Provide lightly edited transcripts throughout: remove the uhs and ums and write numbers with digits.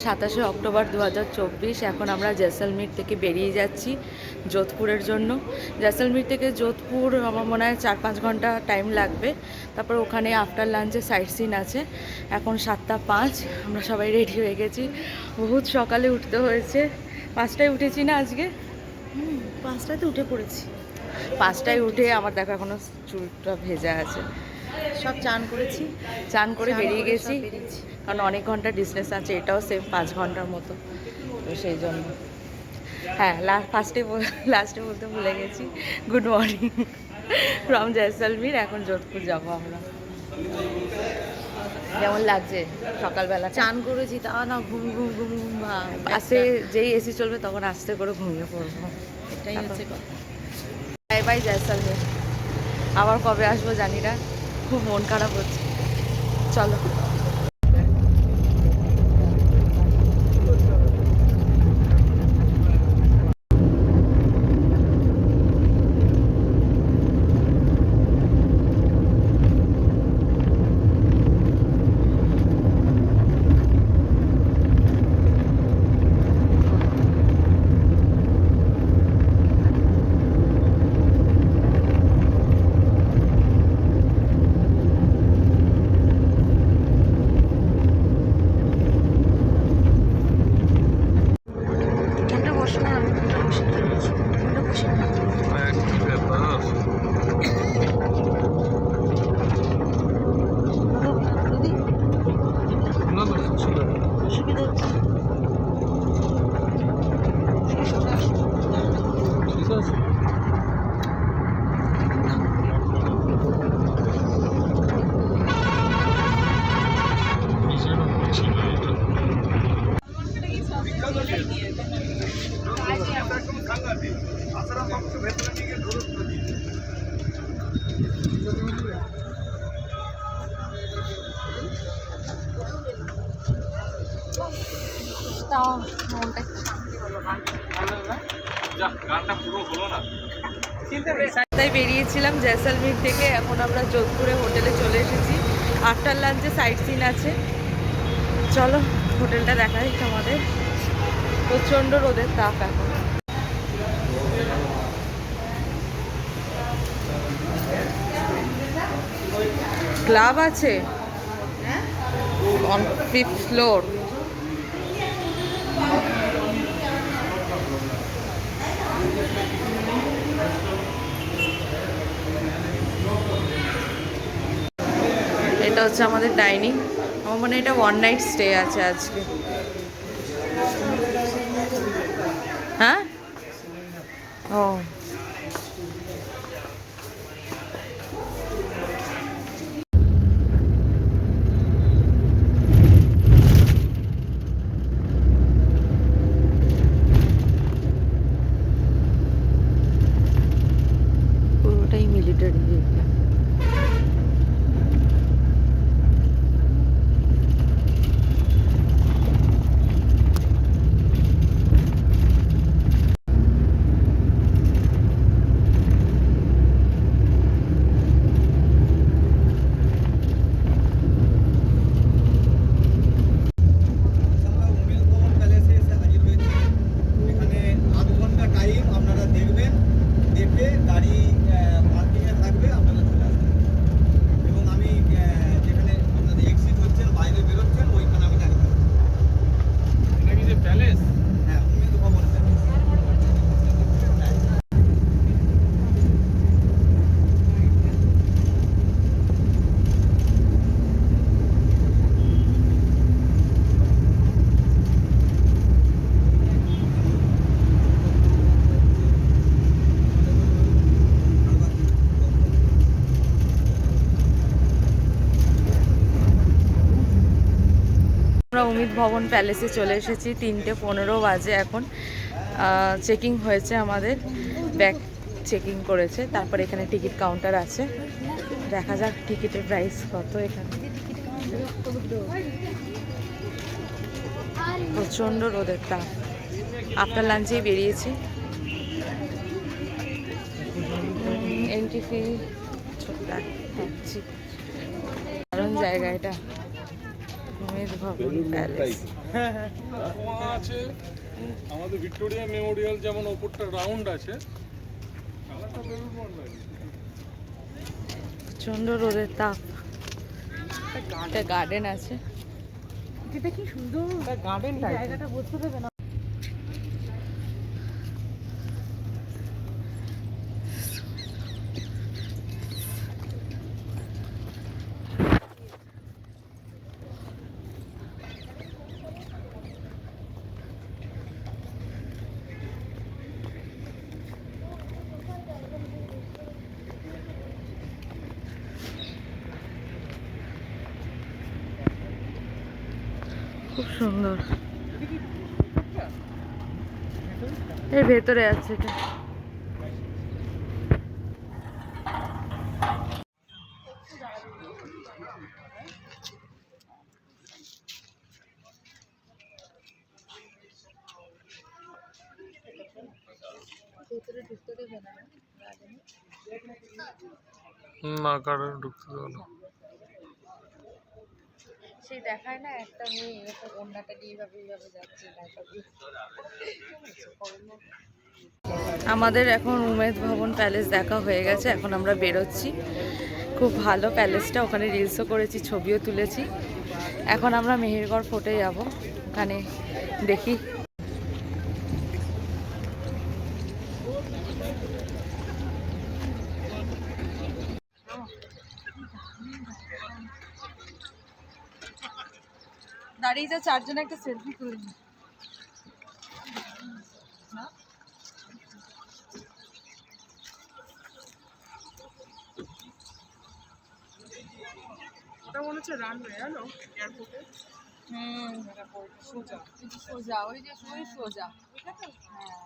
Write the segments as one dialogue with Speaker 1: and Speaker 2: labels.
Speaker 1: 27শে October 2024। এখন আমরা জয়সলমীর থেকে বেরিয়ে যাচ্ছি যোধপুরের জন্য। জয়সলমীর থেকে যোধপুর আমার মনে হয় 4-5 ঘন্টা টাইম লাগবে। তারপর ওখানে আফটার লাঞ্চে সাইট সিন আছে। এখন 7:05, আমরা সবাই রেডি হয়ে গেছি। বহুত সকালে উঠতে হয়েছে, 5টায় উঠেছি না আজকে?
Speaker 2: 5টায় তো উঠে পড়েছি।
Speaker 1: 5টায় উঠে আমার দেখো এখনো চুলটা ভেজা আছে।
Speaker 2: সব চান করেছি,
Speaker 1: চান করে বেরিয়ে
Speaker 2: করে
Speaker 1: গেছি,
Speaker 2: সব বেরিয়েছি।
Speaker 1: কারণ অনেক ঘন্টা ডিস্টেন্স আছে, এটাও সেম 5 ঘন্টার মতো, তো সেই জন্য। হ্যাঁ, লাস্টে বলতে ভুলে গেছি, গুড মর্নিং ফ্রম জয়সলমীর। এখন যোধপুর যাবো আমরা। কেমন লাগছে সকালবেলা?
Speaker 2: চান করেছি, তা না ঘুম ঘুম ঘুম ঘুম ভাব।
Speaker 1: আসে যেই এসি চলবে তখন আস্তে করে ঘুমিয়ে পড়বো।
Speaker 2: এটাই হচ্ছে কথা।
Speaker 1: Bye bye Jaisalmer. আবার কবে আসবো জানি না, খুব মন খারাপ হচ্ছে। চলো। তাই বেরিয়েছিলাম জয়সলমীর থেকে, এখন আমরা যোধপুরে হোটেলে চলে এসেছি। আফটার লাঞ্চে সাইট সিন আছে, চলো হোটেলটা দেখাই তোমাদের। প্রচণ্ড রোদের তাপ এখন। ক্লাব আছে অন 5th ফ্লোর। এটা হচ্ছে আমাদের ডাইনিং। আমার মনে হয় এটা 1 নাইট স্টে আছে আজকে। হ্যাঁ, ও পুরোটাই মিলিটারি এরিয়া। আমরা উমিদ ভবন প্যালেসে চলে এসেছি। 3:15 বাজে এখন। চেকিং হয়েছে আমাদের, ব্যাগ চেকিং করেছে, তারপর এখানে টিকিট কাউন্টার আছে। দেখা যাক টিকিটের প্রাইস কত এখানে। প্রচণ্ড রোদের তাপ। আফটার লাঞ্চেই বেরিয়েছি। এন্ট্রি ফি ছোট্ট দারুণ জায়গা এটা। উমেদ ভবন
Speaker 3: বেলুড় মঠ
Speaker 1: প্যালেস।
Speaker 3: টাইপ আছে আমাদের ভিক্টোরিয়া মেমোরিয়াল যেমন ওপরটা রাউন্ড আছে কালারটা বেলুড় মঠ লাগে।
Speaker 1: প্রচন্ড রোদের তাপ। একটা গার্ডেন আছে।
Speaker 2: এটা কি সুন্দর গার্ডেন জায়গাটা বুঝতে দেবে না।
Speaker 1: খুব সুন্দর। এর ভেতরে আছে এটা।
Speaker 3: না কারণ ঢুকতে দেবো না।
Speaker 1: সেই দেখায় না একটা মেয়ে এরকম ওড়নাটা নিয়ে এইভাবে যাচ্ছে। আমাদের এখন উমেদ ভবন প্যালেস দেখা হয়ে গেছে, এখন আমরা বেরোচ্ছি। খুব ভালো প্যালেসটা, ওখানে রিলসও করেছি, ছবিও তুলেছি। এখন আমরা মেহেরগড় ফোর্টে যাব, ওখানে দেখি। দাঁড়িয়ে যা, চারজনে একটা সেলফি তুলে নি।
Speaker 2: ওটা মনে হচ্ছে রানওয়ে, জানো, এয়ারপোর্টে।
Speaker 1: সোজা সোজা, ওই যে সোজা। হ্যাঁ,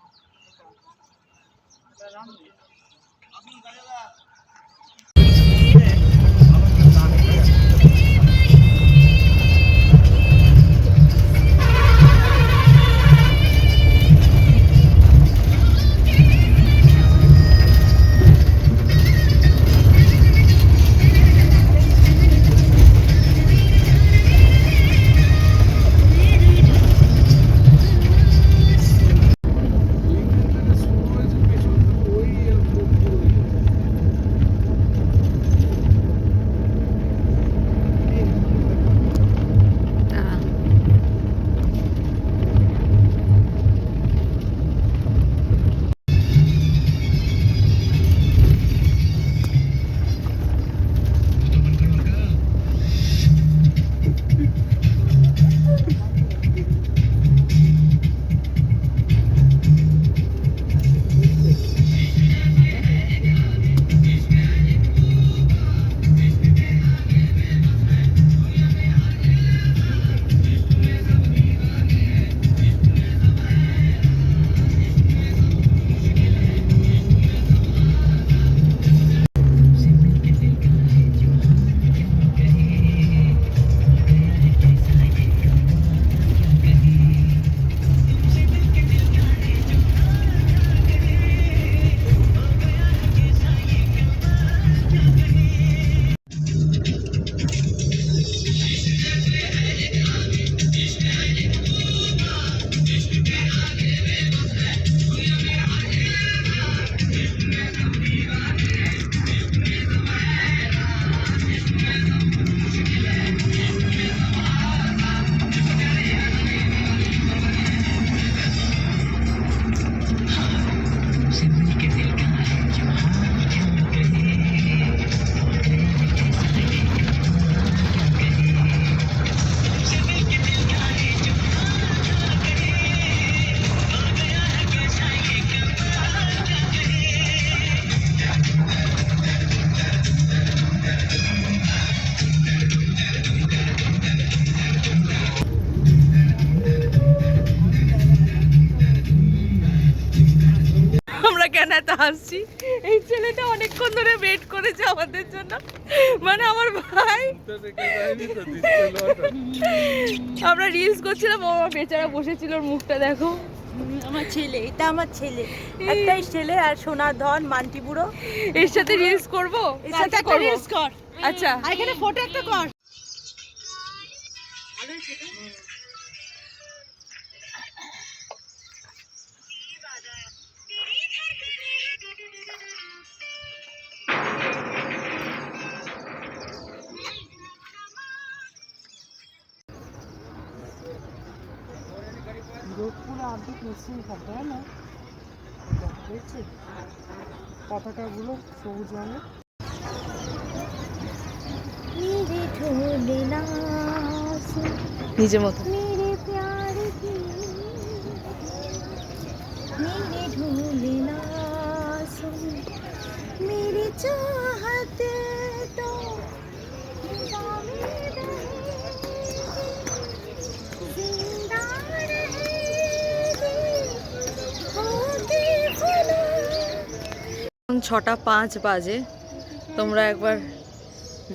Speaker 1: কেন এত হাসছি, এই ছেলেটা অনেকক্ষণ ধরে ওয়েট করেছে আমাদের জন্য, মানে আমার ভাই। আমরা রিলস করছিলাম, ও আমার বেচারা বসেছিল, ওর মুখটা দেখো।
Speaker 2: আমার ছেলে, এটা আমার ছেলে, একটাই ছেলে আর সোনার ধন মান্টি বুড়ো।
Speaker 1: এর সাথে রিলস করবো,
Speaker 2: এর সাথে একটা রিলস কর।
Speaker 1: আচ্ছা,
Speaker 2: আর এখানে ফটো একটা কর।
Speaker 4: পুরো আর্ধেক মিশিং থাকে না দেখছি পতাকাগুলো সবুজ রঙের।
Speaker 1: নিজের মতো
Speaker 2: मेरे प्यार की मेरे ढूंढे ना सुन मेरी चाहत तो निगाह में रहेगी, जिंदा रहेगी होके फना।
Speaker 1: এখন 6:05 বাজে। তোমরা একবার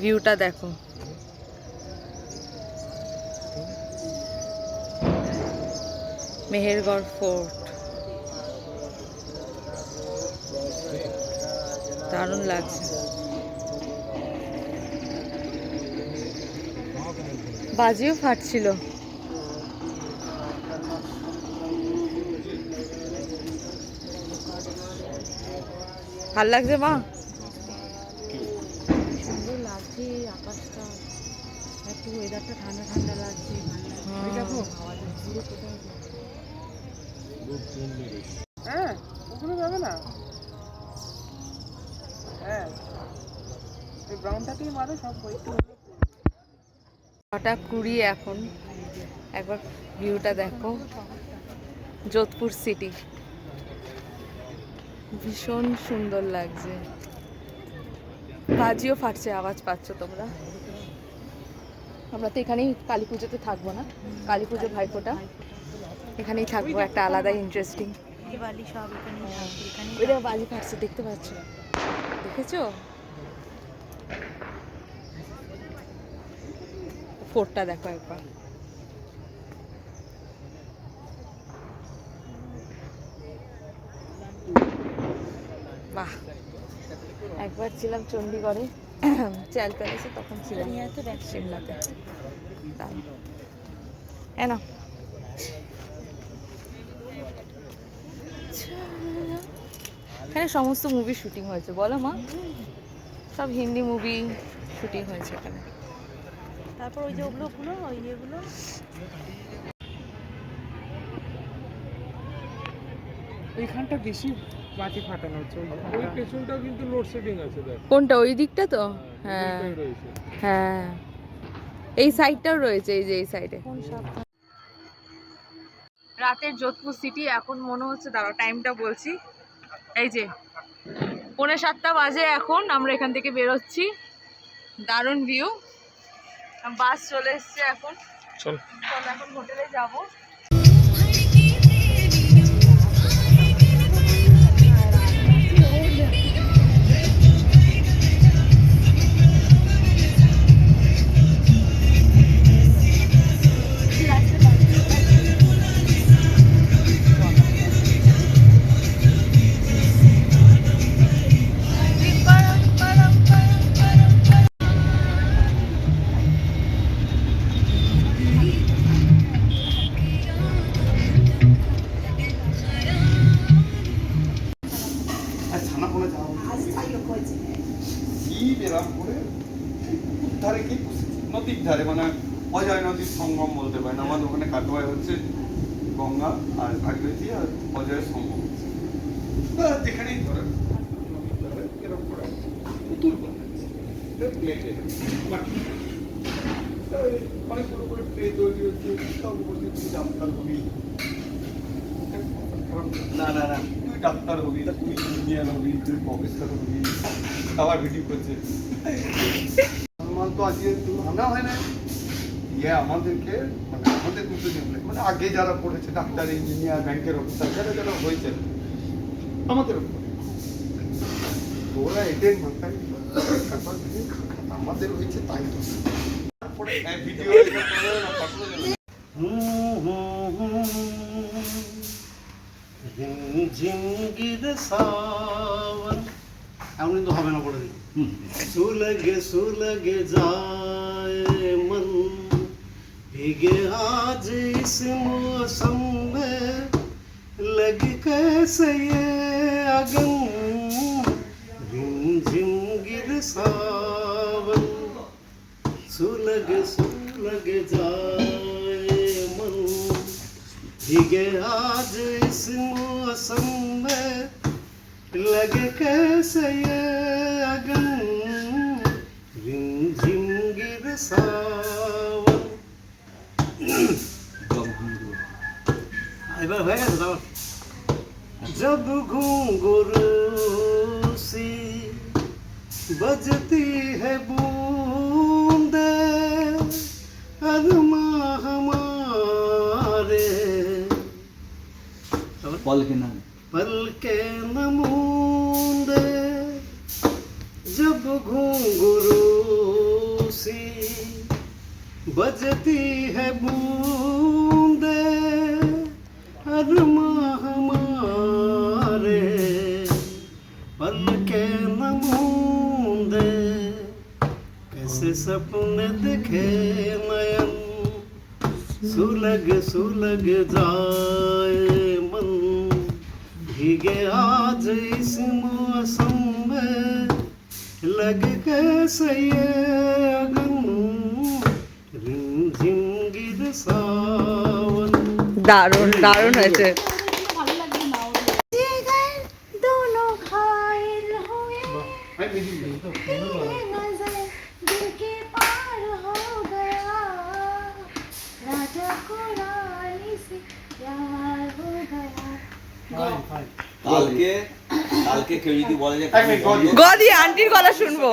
Speaker 1: ভিউটা দেখো। মেহেরগড় ফোর্ট দারুণ লাগছে। বাজিও ফাটছিল। ভাল লাগছে মা?
Speaker 4: সুন্দর লাগছে আকাশটা, একটু ওয়েদারটা ঠান্ডা ঠান্ডা লাগছে, ভালো লাগছে। পুরো কোথায় হ্যাঁ ওগুলো যাবে না। হ্যাঁ এই ব্রাউনটাকেই মারো সব একটু।
Speaker 1: 6:20 এখন। একবার ভিউটা দেখো। যোধপুর সিটি ভীষণ সুন্দর লাগছে। বাজিও ফাটছে, আওয়াজ পাচ্ছ তোমরা। আমরা তো এখানেই কালী পুজোতে থাকবো না, কালী পুজো ভাইফোঁটা এখানেই থাকবো, একটা আলাদা ইন্টারেস্টিং।
Speaker 2: দিওয়ালি সব এখানেই থাকবে, এখানেই
Speaker 1: ওইটা বাজি ফাটছে, দেখতে পাচ্ছ? দেখেছো ফোর্টটা দেখো একবার। বাহ, একবার ছিলাম চণ্ডীগড়ে চ্যাল প্যালেসে, তখন ছিলাম সিমলাতে। এনা এখানে সমস্ত মুভি শুটিং হয়েছে, বলো মা? সব হিন্দি মুভি শুটিং হয়েছে এখানে।
Speaker 2: তারপর ওই যে ওগুলো ওই ইয়েগুলো
Speaker 4: ওইখানটা বেশি বাতি ফাটানো হচ্ছে।
Speaker 3: ওই পেছনটাও কিন্তু লোডশেডিং আছে দেখ।
Speaker 1: কোনটা? ওই দিকটা তো? হ্যাঁ
Speaker 3: ওইটাই রয়েছে।
Speaker 1: হ্যাঁ, এই সাইডটাও রয়েছে, এই যে এই সাইডে। রাতের যোধপুর সিটি এখন মনে হচ্ছে, দাঁড়াও টাইমটা বলছি, এই যে 6:45 বাজে এখন। আমরা এখান থেকে বেরোচ্ছি। দারুণ ভিউ, বাস চলে এসছে এখন।
Speaker 3: চল
Speaker 1: এখন হোটেলে যাবো।
Speaker 5: নদীর ধারে মানে অজয় নদীর সঙ্গম বলতে পারেন। আমাদের ওখানে কাটোয়ায় হচ্ছে গঙ্গা আর ভাগীরথী আর অজয়ের সঙ্গম, যেখানেই ধরেন নদীর ধারে এরকম করে পুতুল বানাচ্ছে, অনেকগুলো করে প্লে তৈরি হচ্ছে। সব বলছে তুই ডাক্তার হবি, না না না তুই ডাক্তার হবি, তুই ইঞ্জিনিয়ার হবি, তুই প্রফেসর হবি, আবার ভিডিও করছে। তো আজকে আনা হয় না, ইয়ে আমাদেরকে মানে আমাদের কিন্তু মানে আগে যারা পড়েছে ডাক্তার, ইঞ্জিনিয়ার, ব্যাংকের অফিসার, যারা যারা হয়েছে আমাদের উপরে, ওরা এটাই মাথায় আমাদের হয়েছে তাই তো। তারপরে ভিডিও
Speaker 6: ঝিঙ্গির সাवन এমন কিন্তু হবে না, পড়ে দিই। সুলগে সুলগে যায় মন भीगे आज इस मौसम में लग कैसे ये अगन रिमझिम गिर सावन सुलग सुलग जाए मन भीगे आज इस मौसम में लगे कैसे ये अगन रिमझिम गिर सावन এবার হয়ে গেছে তাও जब घुंघरू सी बजती है बूंदे अरमा हमारे पल के नमूंदे जब घुंघरू सी बजती है बूंदे अरमा हमारे पल के नमूंदे कैसे सपने दिखे नयन सुलग सुलग जाए मन भीगे आज इस मौसम में लग कैसे ये अगन रिमझिम गिर सावन
Speaker 1: দারুণ দারুণ হয়েছে।
Speaker 2: दोनों घायल हुए नजर दिल के पार हो गया राजा को रानी से प्यार हो गया
Speaker 7: কালকে কালকে কেউ যদি বলে যে
Speaker 1: গদি আন্টির গলা শুনবো,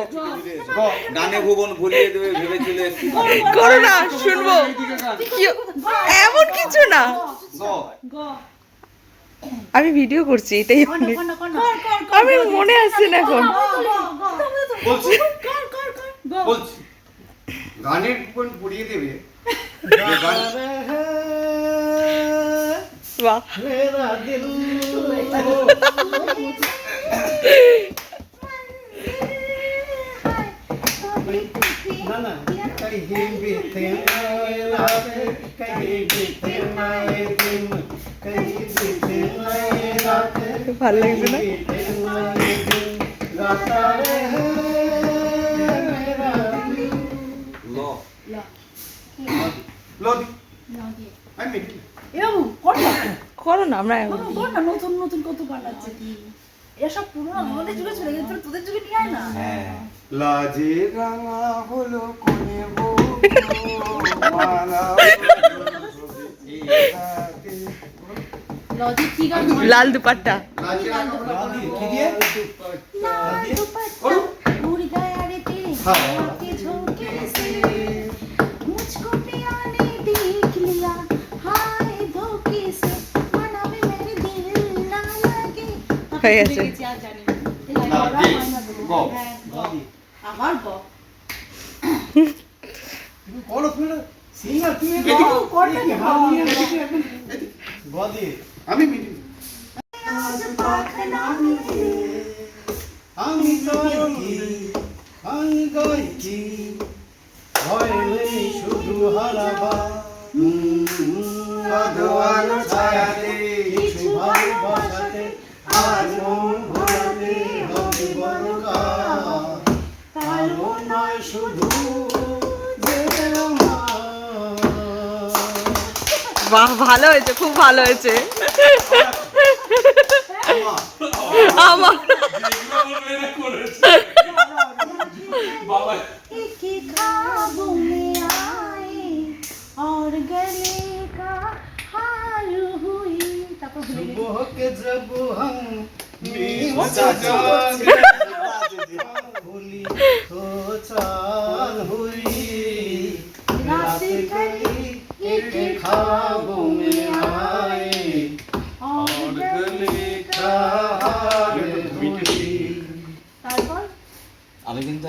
Speaker 7: গানে ভুবন ভুলিয়ে দেবে ভেবেছিল একটু
Speaker 1: করো না শুনবো, কি- এমন কিছু না, আমি ভিডিও করছি এটাই অনেক। আমি মনে আসছে না এখন।
Speaker 5: বলছি বলছি গানের উপর পড়িয়ে দেবে
Speaker 1: বাহ,
Speaker 6: मेरा दिल ना ना कहीं बीते नए रात कहीं बीते नए दिन कहीं बीते नए रात
Speaker 1: ভালো লাগছে না?
Speaker 6: बीते नए दिन गाता रहे मेरा दिल
Speaker 7: ল
Speaker 5: লদি আমি মিঠি
Speaker 1: করো না, আমরা
Speaker 2: নতুন নতুন কত গান আছে এসব পুরনো আমাদের যুগে চলে গেছে তোদের যুগে নিয়ে আয় না
Speaker 7: হ্যাঁ
Speaker 5: লাজে রাঙা হলো কোনে বউ মালা
Speaker 2: লজিক কি গান
Speaker 1: লাল দুপাট্টা।
Speaker 5: লাজে রাঙা হলো কি দিয়ে
Speaker 2: लाल दुपट्टा उड़ गया रे तेरे हाथ के झोंके से मुझको पिया ने देख लिया हाय धोखे से मना में मेरे दिल ना लगे
Speaker 1: হয়ে গেছে।
Speaker 2: আমার গ
Speaker 6: कौन फिर सिंगर তুমি বদি
Speaker 5: আমি মিঠি
Speaker 6: আমি গায়কি আমি গায়কি হয় নেই শুধু হারাবা
Speaker 5: আদোয়ান ছায়াতে
Speaker 6: কিছু ভালোবাসাতে আর মন ভোলাতে হবে বড় কালো নয় শুধু যে
Speaker 1: বাহ, ভালো হয়েছে, খুব ভালো হয়েছে। আমার
Speaker 2: एक ख्वाबों में आए और गले का हार हुई
Speaker 6: सुबह के जब हम भूली तो चांद हुई रात करी एक ख्वाबों में आए
Speaker 2: और गले
Speaker 6: का हार हुई
Speaker 2: তারপর
Speaker 7: আমি কিন্তু